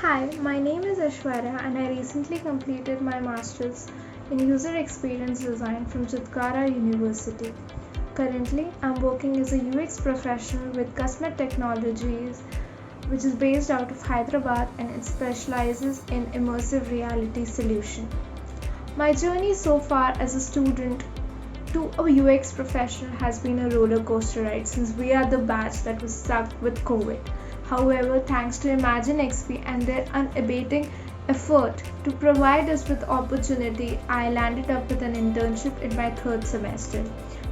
Hi, my name is Aishwarya and I recently completed my master's in user experience design from Chitkara University. Currently, I'm working as a UX professional with Cosmet Technologies, which is based out of Hyderabad and it specializes in immersive reality solution. My journey so far as a student to a UX professional has been a roller coaster ride since we are the batch that was stuck with COVID. However, thanks to ImaginXP and their unabating effort to provide us with opportunity, I landed up with an internship in my third semester.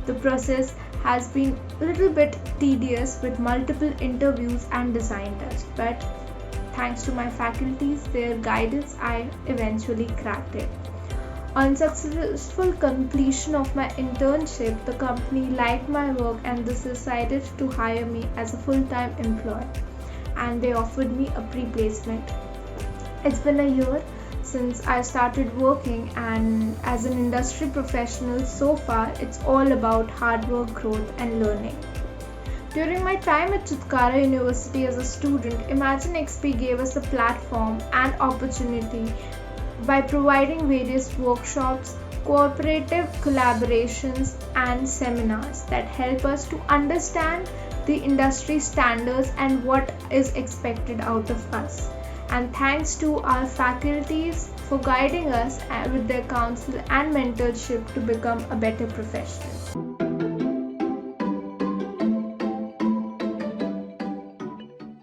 The process has been a little bit tedious with multiple interviews and design tests, but thanks to my faculties, their guidance, I eventually cracked it. On successful completion of my internship, the company liked my work and they decided to hire me as a full-time employee and they offered me a pre-placement. It's been a year since I started working and as an industry professional so far it's all about hard work, growth and learning. During my time at Chitkara University as a student, ImaginXP gave us a platform and opportunity by providing various workshops, cooperative collaborations and seminars that help us to understand the industry standards and what is expected out of us. And thanks to our faculties for guiding us with their counsel and mentorship to become a better professional.